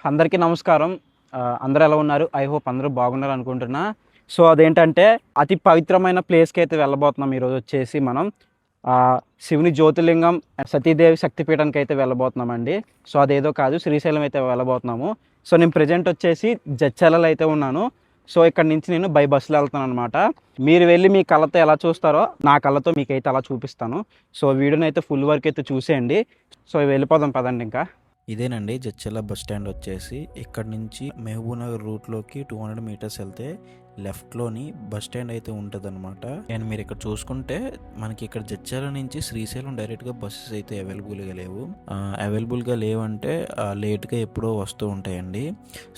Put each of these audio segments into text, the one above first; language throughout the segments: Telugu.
అందరికీ నమస్కారం. అందరూ ఎలా ఉన్నారు? ఐ హోప్ అందరూ బాగున్నారు అనుకుంటున్నా. సో, అదేంటంటే అతి పవిత్రమైన ప్లేస్‌కైతే వెళ్ళబోతున్నాం ఈరోజొచ్చేసి మనం. శివుని జ్యోతిర్లింగం, సతీదేవి శక్తిపీఠానికైతే వెళ్ళబోతున్నామండి. సో, అదేదో కాదు శ్రీశైలం అయితే వెళ్ళబోతున్నాము. సో, నేను ప్రెజెంట్ వచ్చేసి జడ్చర్లలో అయితే ఉన్నాను. సో, ఇక్కడి నుంచి నేను బై బస్సులో వెళ్తున్నాననమాట. మీరు వెళ్ళి మీ కళ్ళతో ఎలా చూస్తారో నా కళ్ళతో మీకైతే అలా చూపిస్తాను. సో, వీడియోనైతే ఫుల్ వరకు అయితే చూసేయండి. సో, వెళ్ళిపోదాం పదండి ఇంకా. ఇదేనండి జడ్చర్ల బస్ స్టాండ్ వచ్చేసి. ఇక్కడ నుంచి మహబూబ్ నగర్ రూట్లోకి 200 మీటర్స్ వెళ్తే లెఫ్ట్లోని బస్ స్టాండ్ అయితే ఉంటుంది అనమాట. అండ్ మీరు ఇక్కడ చూసుకుంటే మనకి ఇక్కడ జడ్చర్ల నుంచి శ్రీశైలం డైరెక్ట్గా బస్సెస్ అయితే అవైలబుల్గా లేవు. అవైలబుల్గా లేవంటే లేట్గా ఎప్పుడో వస్తూ ఉంటాయండి.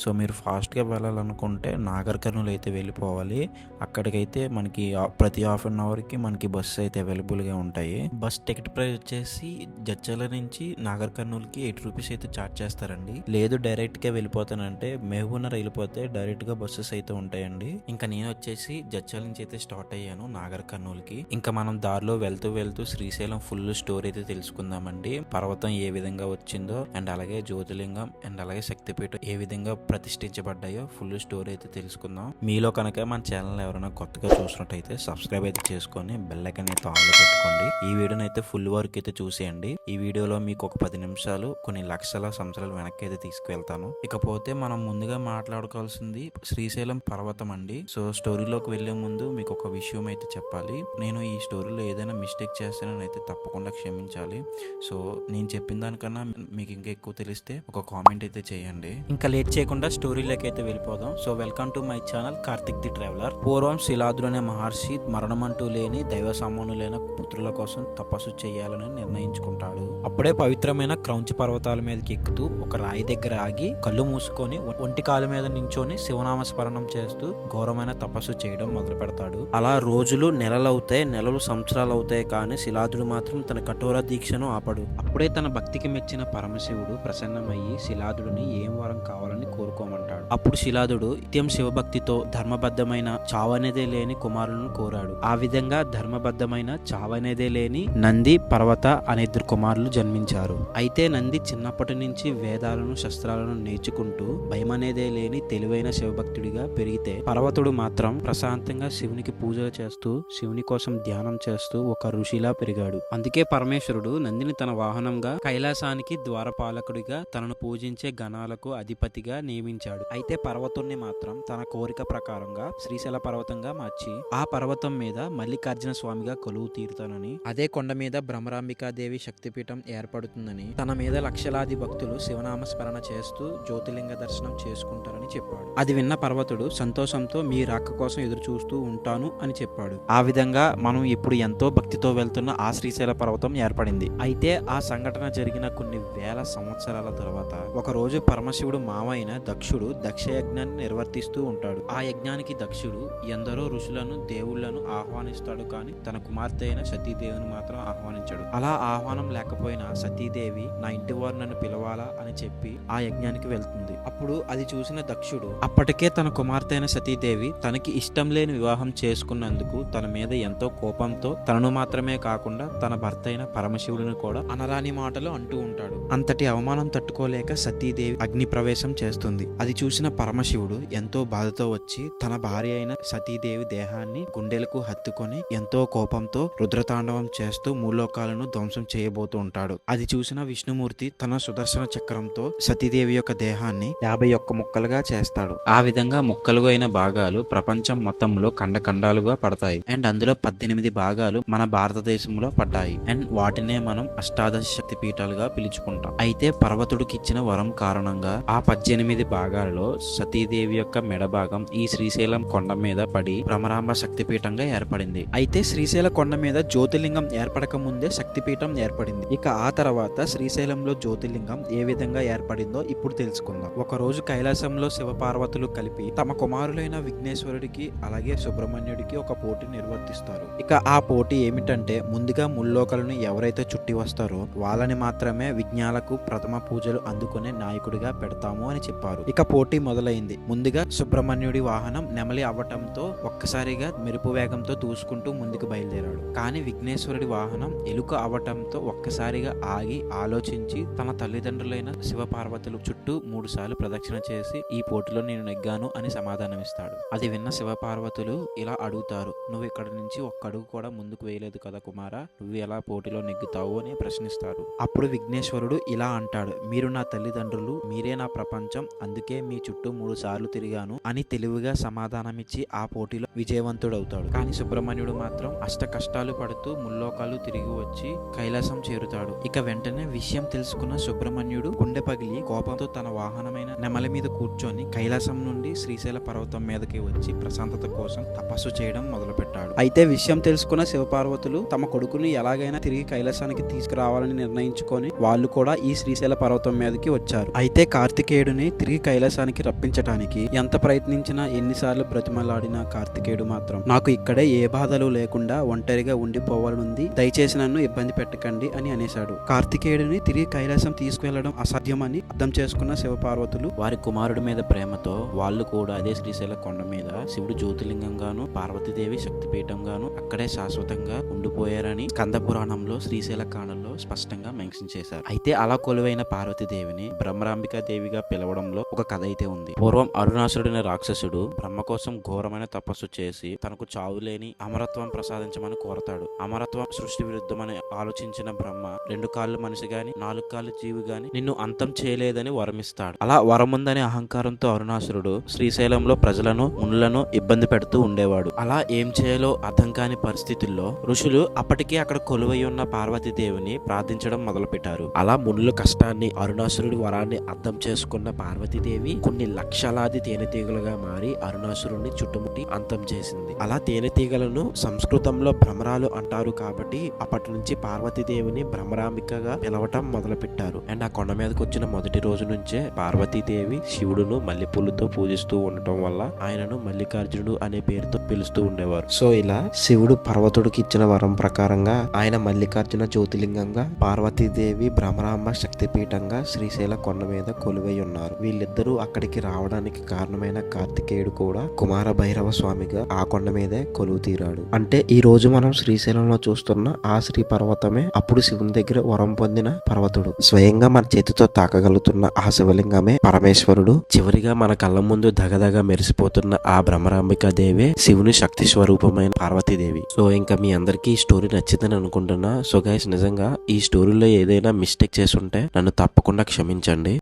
సో మీరు ఫాస్ట్గా వెళ్ళాలనుకుంటే నాగర్ కర్నూలు అయితే వెళ్ళిపోవాలి. అక్కడికైతే మనకి ప్రతి హాఫ్ అన్ అవర్కి మనకి బస్సెస్ అయితే అవైలబుల్గా ఉంటాయి. బస్ టికెట్ ప్రైస్ వచ్చేసి జడ్చర్ల నుంచి నాగర్ కర్నూలుకి 8 రూపీస్ అయితే ఛార్జ్ చేస్తారండి. లేదు డైరెక్ట్గా వెళ్ళిపోతానంటే మహబూబ్ నగర్ వెళ్ళిపోతే డైరెక్ట్గా బస్సెస్ అయితే ఉంటాయండి. ఇంకా నేను వచ్చేసి జడ్చర్ల నుంచి అయితే స్టార్ట్ అయ్యాను నాగర్ కర్నూలుకి. ఇంకా మనం దారిలో వెళ్తూ శ్రీశైలం ఫుల్ స్టోరీ అయితే తెలుసుకుందామండి. పర్వతం ఏ విధంగా వచ్చిందో అండ్ అలాగే జ్యోతిర్లింగం అండ్ అలాగే శక్తిపీఠం ఏ విధంగా ప్రతిష్ఠించబడ్డాయో ఫుల్ స్టోరీ అయితే తెలుసుకుందాం. మీలో కనుక మన ఛానల్ ఎవరైనా కొత్తగా చూసినట్టయితే సబ్స్క్రైబ్ అయితే చేసుకొని బెల్ ఐకాన్ అయితే ఆన్లో పెట్టుకోండి. ఈ వీడియోని అయితే ఫుల్ వరకు అయితే చూసేయండి. ఈ వీడియోలో మీకు ఒక 10 నిమిషాలు కొన్ని లక్షల సంవత్సరాలు వెనక్కి అయితే తీసుకువెళ్తాను. ఇకపోతే మనం ముందుగా మాట్లాడుకోవాల్సింది శ్రీశైలం పర్వతం అండి. సో స్టోరీలోకి వెళ్లే ముందు మీకు ఒక విషయం అయితే చెప్పాలి. నేను ఈ స్టోరీలో ఏదైనా మిస్టేక్ చేస్తానని అయితే తప్పకుండా క్షమించాలి. సో నేను చెప్పిన దానికన్నా మీకు ఇంకా ఎక్కువ తెలిస్తే ఒక కామెంట్ అయితే చేయండి. ఇంకా లేట్ చేయకుండా స్టోరీలోకి అయితే వెళ్ళిపోదాం. So welcome to my channel Karthik the traveller. పూర్వం శిలాదుడు అనే మహర్షి మరణమంటూ లేని దైవ సామానులైన పుత్రుల కోసం తపస్సు చేయాలని నిర్ణయించుకుంటాడు. అప్పుడే పవిత్రమైన క్రౌంచి పర్వతాల మీదకి ఎక్కుతూ ఒక రాయి దగ్గర ఆగి కళ్ళు మూసుకొని ఒంటి కాలు మీద నించొని శివనామ స్మరణం చేస్తూ ఘోరమైన తపస్సు చేయడం మొదలు పెడతాడు. అలా రోజులు నెలలవుతాయి, నెలలు సంవత్సరాలు అవుతాయి. కానీ శిలాదుడు మాత్రం తన కఠోర దీక్షను ఆపడు. అప్పుడే తన భక్తికి మెచ్చిన పరమశివుడు ప్రసన్నమయ్యి శిలాదుడిని ఏం వరం కావాలని కోరుకోమంటాడు. అప్పుడు శిలాదుడు నిత్యం శివభక్తితో ధర్మబద్ధమైన చావనేదే లేని కుమారులను కోరాడు. ఆ విధంగా ధర్మబద్ధమైన చావనేదే లేని నంది, పర్వత అనే 2 కుమారులు జన్మించారు. అయితే నంది చిన్నప్పటి నుంచి వేదాలను శస్త్రాలను నేర్చుకుంటూ భయమనేదే లేని తెలివైన శివభక్తుడిగా పెరిగితే పర్వతుడు మాత్రం ప్రశాంతంగా శివునికి పూజలు చేస్తూ శివుని కోసం ధ్యానం చేస్తూ ఒక ఋషిలా పెరిగాడు. అందుకే పరమేశ్వరుడు నందిని తన వాహనంగా కైలాసానికి ద్వారపాలకుడిగా తనను పూజించే గణాలకు అధిపతిగా నియమించాడు. అయితే పర్వతుణ్ణి మాత్రం తన కోరిక ప్రకారంగా శ్రీశైల పర్వతంగా మార్చి ఆ పర్వతం మీద మల్లికార్జున స్వామిగా కొలువు తీరుతానని, అదే కొండ మీద భ్రమరాంబికాదేవి శక్తిపీఠం ఏర్పడుతుందని, తన మీద లక్షలాది భక్తులు శివనామ స్మరణ చేస్తూ జ్యోతిర్లింగ దర్శనం చేసుకుంటారని చెప్పాడు. అది విన్న పర్వతుడు సంతోషంతో మీ రాక కోసం ఎదురు చూస్తూ ఉంటాను అని చెప్పాడు. ఆ విధంగా మనం ఇప్పుడు ఎంతో భక్తితో వెళ్తున్న ఆ శ్రీశైల పర్వతం ఏర్పడింది. అయితే ఆ సంఘటన జరిగిన కొన్ని వేల సంవత్సరాల తర్వాత ఒక రోజు పరమశివుడు మామ అయిన దక్షుడు దక్ష యజ్ఞాన్ని నిర్వర్తిస్తూ ఉంటాడు. ఆ యజ్ఞానికి దక్షుడు ఎందరో ఋషులను దేవుళ్లను ఆహ్వానిస్తాడు, కానీ తన కుమార్తె అయిన సతీదేవిని మాత్రం ఆహ్వానించాడు. అలా ఆహ్వానం లేకపోయినా సతీదేవి నా ఇంటి వారు నన్ను పిలవాలా అని చెప్పి ఆ యజ్ఞానికి వెళ్తుంది. అప్పుడు అది చూసిన దక్షుడు అప్పటికే తన కుమార్తె అయిన సతీదేవి తనకి ఇష్టం లేని వివాహం చేసుకున్నందుకు తన మీద ఎంతో కోపంతో తనను మాత్రమే కాకుండా తన భర్త అయిన పరమశివుడిని కూడా అనరాని మాటలు అంటూ ఉంటాడు. అంతటి అవమానం తట్టుకోలేక సతీదేవి అగ్ని ప్రవేశం చేస్తుంది. అది చూసిన పరమశివుడు ఎంతో బాధతో వచ్చి తన భార్య అయిన సతీదేవి దేహాన్ని గుండెలకు హత్తుకొని ఎంతో కోపంతో రుద్రతాండవం చేస్తూ మూలోకాలను ధ్వంసం చేయబోతూ ఉంటాడు. అది చూసిన విష్ణుమూర్తి తన సుదర్శన చక్రంతో సతీదేవి యొక్క దేహాన్ని 51 ముక్కలుగా చేస్తాడు. ఆ విధంగా ముక్కలుగా అయిన భాగాలు ప్రపంచం మొత్తంలో ఖండాలుగా పడతాయి. అండ్ అందులో 18 భాగాలు మన భారతదేశంలో పడ్డాయి. అండ్ వాటినే మనం అష్టాదశ శక్తి పీఠాలుగా పిలుచుకుంటాం. అయితే పర్వతుడికి ఇచ్చిన వరం కారణంగా ఆ 18 భాగాలలో సతీదేవి యొక్క మెడ భాగం ఈ శ్రీశైలం కొండ మీద పడి భ్రమరాంబ శక్తిపీఠంగా ఏర్పడింది. అయితే శ్రీశైల కొండ మీద జ్యోతిర్లింగం ఏర్పడక ముందే శక్తిపీఠం ఏర్పడింది. ఇక ఆ తర్వాత శ్రీశైలంలో జ్యోతిర్లింగం ఏ విధంగా ఏర్పడిందో ఇప్పుడు తెలుసుకుందాం. ఒక రోజు కైలాసంలో శివపార్వతులు కలిపి తమ కుమారులైన విఘ్నేశ్వరుడికి అలాగే సుబ్రహ్మణ్యుడికి ఒక పోటీ నిర్వర్తిస్తారు. ఇక ఆ పోటీ ఏమిటంటే ముందుగా ముల్లోకలను ఎవరైతే చుట్టి వస్తారో వాళ్ళని మాత్రమే విఘ్నాలకు ప్రథమ పూజలు అందుకునే నాయకుడిగా పెడతాము అని చెప్పారు. ఇక పోటీ మొదలైంది. ముందుగా సుబ్రహ్మణ్యుడి వాహనం నెమలి అవ్వటంతో ఒక్కసారిగా మెరుపు వేగంతో దూసుకుంటూ ముందుకు బయలుదేరాడు. కానీ విఘ్నేశ్వరుడి వాహనం ఎలుక అవ్వటంతో ఒక్కసారిగా ఆగి ఆలోచించి తన తల్లిదండ్రులైన శివపార్వతుల చుట్టూ 3 సార్లు ప్రదక్షిణ చేసి ఈ పోటీలో నేను నెగ్గాను అని సమాధానమిస్తాడు. అది విన్న శివపార్వతులు ఇలా అడుగుతారు, నువ్వు ఇక్కడ నుంచి ఒక్క అడుగు కూడా ముందుకు వేయలేదు కదా కుమారా, నువ్వు ఎలా పోటీలో నెగ్గుతావు అని ప్రశ్నిస్తారు. అప్పుడు విఘ్నేశ్వరుడు ఇలా అంటాడు, మీరు నా తల్లిదండ్రులు, మీరే నా ప్రపంచం, అందుకే మీ చుట్టూ 3 సార్లు తిరిగాను అని తెలివిగా సమాధానమిచ్చి ఆ పోటీలో విజయవంతుడవుతాడు. కానీ సుబ్రహ్మణ్యుడు మాత్రం అష్ట కష్టాలు పడుతూ ముల్లోకాలు తిరిగి వచ్చి కైలాసం చేరుతాడు. ఇక వెంటనే విషయం తెలుసుకున్న సుబ్రహ్మణ్యుడు గుండె పగిలి కోపంతో తన వాహనమైన నెమలి మీద కూర్చొని కైలాసం నుండి శ్రీశైల పర్వతం మీదకి వచ్చి ప్రశాంతత కోసం తపస్సు చేయడం మొదలుపెట్టాడు. అయితే విషయం తెలుసుకున్న శివపార్వతులు తమ కొడుకుని ఎలాగైనా తిరిగి కైలాసానికి తీసుకురావాలని నిర్ణయించుకొని వాళ్ళు కూడా ఈ శ్రీశైల పర్వతం మీదకి వచ్చారు. అయితే కార్తికేయుడిని తిరిగి కైలాసానికి రప్పించడానికి ఎంత ప్రయత్నించినా ఎన్నిసార్లు బ్రతిమలాడినా కార్తికేయుడు మాత్రం నాకు ఇక్కడే ఏ బాధలు లేకుండా ఒంటరిగా ఉండిపోవాలనుంది, దయచేసి నన్ను ఇబ్బంది పెట్టకండి అని అనేశాడు. కార్తికేయుడిని తిరిగి కైలాసం తీసుకువెళ్లడం అసాధ్యమని అర్థం చేసుకున్న శివపార్వతులు వారి కుమారుడి మీద ప్రేమతో వాళ్ళు కూడా అదే శ్రీశైల కొండ మీద శివుడు జ్యోతిలింగంగాను పార్వతీదేవి శక్తిపీఠంగాను అక్కడే శాశ్వతంగా ఉండిపోయారని స్కంద పురాణంలో శ్రీశైల కాండంలో స్పష్టంగా మెన్షన్ చేశారు. అయితే అలా కొలువైన పార్వతీదేవిని బ్రహ్మరాంబికా దేవిగా పిలవడంలో ఒక కథ అయితే ఉంది. పూర్వం అరుణాసురుడైన రాక్షసుడు బ్రహ్మ కోసం ఘోరమైన తపస్సు చేసి తనకు చావులేని అమరత్వం ప్రసాదించమని కోరతాడు. అమరత్వం సృష్టి విరుద్ధమని ఆలోచించిన బ్రహ్మ 2 కాళ్ళు మనిషి గాని 4 కాళ్ళు జీవి గాని నిన్ను అంతం చేయలేదని వరమిస్తాడు. అలా వరముందని అహంకారంతో అరుణాసురుడు శ్రీశైలంలో ప్రజలను మునులను ఇబ్బంది పెడుతూ ఉండేవాడు. అలా ఏం చేయాలో అర్థం కాని పరిస్థితుల్లో ఋషులు అప్పటికే అక్కడ కొలువై ఉన్న పార్వతీదేవిని ప్రార్థించడం మొదలుపెట్టారు. అలా మునుల కష్టాన్ని అరుణాసురుడి వరాన్ని అర్థం చేసుకున్న పార్వతీదేవి కొన్ని లక్షలాది తేనెటీగలుగా మారి అరుణాసురుడిని చుట్టుముట్టి అంతం చేసింది. అలా తేనెటీగలను సంస్కృతంలో భ్రమరాలు అంటారు కాబట్టి అప్పటి నుంచి పార్వతీదేవిని భ్రమరాంబికగా పిలవటం మొదలు పెట్టారు. అండ్ ఆ కొండ మీదకి వచ్చిన మొదటి రోజు నుంచే పార్వతీదేవి శివుడును మల్లెపూలతో పూజిస్తూ ఉండటం వల్ల ఆయనను మల్లికార్జునుడు అనే పేరుతో పిలుస్తూ ఉండేవారు. సో ఇలా శివుడు పర్వతుడికి ఇచ్చిన వరం ప్రకారంగా ఆయన మల్లికార్జున జ్యోతిలింగంగా, పార్వతీదేవి భ్రమరాంబ శక్తిపీఠంగా శ్రీశైల కొండ మీద కొలువై ఉన్నారు. వీళ్ళిద్దరూ అక్కడికి రావడానికి కారణమైన కార్తికేయుడు కూడా కుమార భైరవ స్వామిగా ఆ కొండ మీదే కొలువు తీరాడు. అంటే ఈ రోజు మనం శ్రీశైలంలో చూస్తున్న ఆ శ్రీ పర్వతమే అప్పుడు శివుని దగ్గర వరం పొందిన పర్వతుడు. స్వయంగా మన చేతితో తాకగలుగుతున్న ఆ శివలింగమే పరమేశ్వరుడు. చివరిగా మన కళ్ళ ముందు దగదగ మెరిసిపోతున్న ఆ భ్రమరాంబికా దేవే శివుని శక్తి స్వరూపమైన పార్వతీదేవి. సో ఇంకా మీ అందరికీ ఈ స్టోరీ నచ్చిందని అనుకుంటున్నా. సో గైస్, నిజంగా ఈ స్టోరీలో ఏదైనా మిస్టేక్ చేసి ఉంటే నన్ను తప్పకుండా క్షమించండి.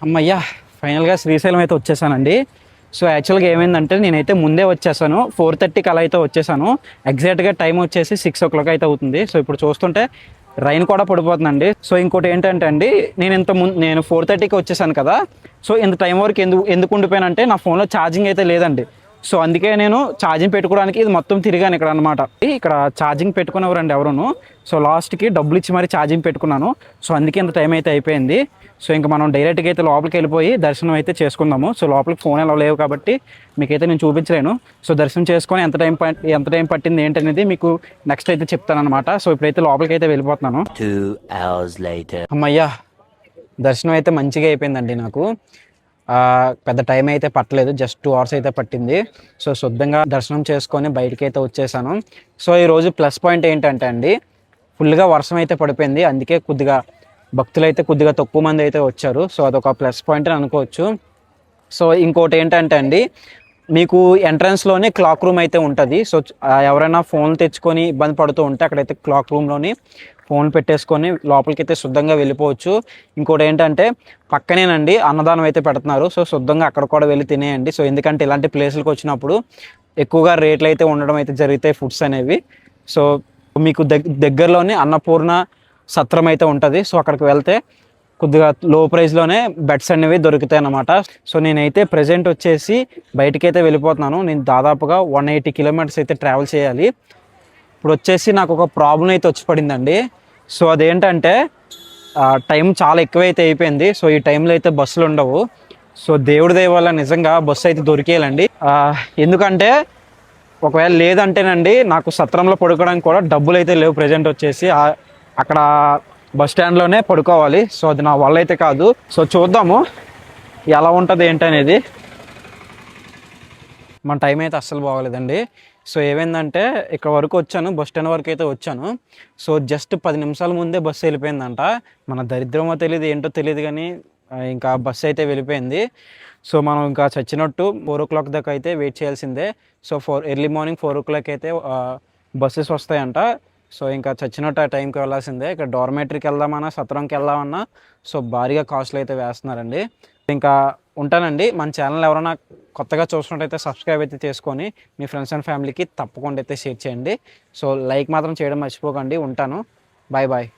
అమ్మయ్యా, ఫైనల్గా శ్రీశైలం అయితే వచ్చేసానండి. సో యాక్చువల్గా ఏమైందంటే నేనైతే ముందే వచ్చేసాను, 4:30కి అలా అయితే వచ్చేసాను. ఎగ్జాక్ట్గా టైం వచ్చేసి 6 o'clock అయితే అవుతుంది. సో ఇప్పుడు చూస్తుంటే రైన్ కూడా పడిపోతుందండి. సో ఇంకోటి ఏంటంటే అండి, నేను 4:30కి వచ్చేసాను కదా. సో ఇంత టైం వరకు ఎందుకు ఉండిపోయానంటే నా ఫోన్లో ఛార్జింగ్ అయితే లేదండి. సో అందుకే నేను ఛార్జింగ్ పెట్టుకోవడానికి ఇది మొత్తం తిరిగాను ఇక్కడ అనమాట. ఇక్కడ ఛార్జింగ్ పెట్టుకునేవారండి ఎవరును. సో లాస్ట్కి డబ్బులు ఇచ్చి మరి ఛార్జింగ్ పెట్టుకున్నాను. సో అందుకే ఇంత టైం అయితే అయిపోయింది. సో ఇంకా మనం డైరెక్ట్గా అయితే లోపలికి వెళ్ళిపోయి దర్శనం అయితే చేసుకుందాము. సో లోపలికి ఫోన్ ఎలా లేవు కాబట్టి మీకైతే నేను చూపించలేను. సో దర్శనం చేసుకొని ఎంత టైం పట్టింది ఏంటనేది మీకు నెక్స్ట్ అయితే చెప్తాను అనమాట. సో ఇప్పుడైతే లోపలికి అయితే వెళ్ళిపోతున్నాను. 2 hours later. అమ్మయ్యా, దర్శనం అయితే మంచిగా అయిపోయిందండి. నాకు పెద్ద టైం అయితే పట్టలేదు, జస్ట్ 2 hours అయితే పట్టింది. సో శుద్ధంగా దర్శనం చేసుకొని బయటికి అయితే వచ్చేసాను. సో ఈరోజు ప్లస్ పాయింట్ ఏంటంటే అండి, ఫుల్గా వర్షం అయితే పడిపోయింది. అందుకే భక్తులు అయితే కొద్దిగా తక్కువ మంది అయితే వచ్చారు. సో అదొక ప్లస్ పాయింట్ అని అనుకోవచ్చు. సో ఇంకోటి ఏంటంటే అండి, మీకు ఎంట్రన్స్లోనే క్లాక్ రూమ్ అయితే ఉంటుంది. సో ఎవరైనా ఫోన్ తెచ్చుకొని ఇబ్బంది పడుతూ ఉంటే అక్కడైతే క్లాక్ రూమ్లోని ఫోన్ పెట్టేసుకొని లోపలికి అయితే శుద్ధంగా వెళ్ళిపోవచ్చు. ఇంకోటి ఏంటంటే పక్కనేనండి అన్నదానం అయితే పెడుతున్నారు. సో శుద్ధంగా అక్కడ కూడా వెళ్ళి తినేయండి. సో ఎందుకంటే ఇలాంటి ప్లేసులకు వచ్చినప్పుడు ఎక్కువగా రేట్లు అయితే ఉండడం అయితే జరుగుతాయి ఫుడ్స్ అనేవి. సో మీకు దగ్గరలోనే అన్నపూర్ణ సత్రం అయితే ఉంటుంది. సో అక్కడికి వెళ్తే కొద్దిగా లో ప్రైస్లోనే బెడ్స్ అనేవి దొరుకుతాయి అన్నమాట. సో నేనైతే ప్రజెంట్ వచ్చేసి బయటకైతే వెళ్ళిపోతున్నాను. నేను దాదాపుగా 180 కిలోమీటర్స్ అయితే ట్రావెల్ చేయాలి. ఇప్పుడు వచ్చేసి నాకు ఒక ప్రాబ్లం అయితే వచ్చి పడిందండి. సో అదేంటంటే టైం చాలా ఎక్కువైతే అయిపోయింది. సో ఈ టైంలో అయితే బస్సులు ఉండవు. సో దేవుడి దయ వల్ల నిజంగా బస్సు అయితే దొరికేయాలండి. ఎందుకంటే ఒకవేళ లేదంటేనండి నాకు సత్రంలో పడుకోవడానికి కూడా డబ్బులు అయితే లేవు. ప్రజెంట్ వచ్చేసి అక్కడ బస్ స్టాండ్లోనే పడుకోవాలి. సో అది నా వల్ల అయితే కాదు. సో చూద్దాము ఎలా ఉంటుంది ఏంటనేది. మన టైం అయితే అస్సలు బాగోలేదండి. సో ఏమైందంటే ఇక్కడ వరకు వచ్చాను, బస్ స్టాండ్ వరకు అయితే వచ్చాను. సో జస్ట్ 10 నిమిషాల ముందే బస్సు వెళ్ళిపోయిందంట. మన దరిద్రమో తెలియదు ఏంటో తెలియదు కానీ ఇంకా బస్సు అయితే వెళ్ళిపోయింది. సో మనం ఇంకా చచ్చినట్టు 4 o'clock దాకా అయితే వెయిట్ చేయాల్సిందే. సో ఎర్లీ మార్నింగ్ 4 o'clock అయితే బస్సెస్ వస్తాయంట. సో ఇంకా చచ్చినట్టు ఆ టైంకి వెళ్ళాల్సిందే. ఇక్కడ డార్మేటరీకి వెళ్దామన్నా సత్రంకి వెళ్దామన్నా సో భారీగా కాస్ట్లు అయితే వేస్తున్నారండి. ఇంకా ఉంటానండి. మన ఛానల్ ఎవరైనా కొత్తగా చూసినట్టయితే సబ్స్క్రైబ్ అయితే చేసుకొని మీ ఫ్రెండ్స్ అండ్ ఫ్యామిలీకి తప్పకుండా అయితే షేర్ చేయండి. సో లైక్ మాత్రం చేయడం మర్చిపోకండి. ఉంటాను. Bye bye.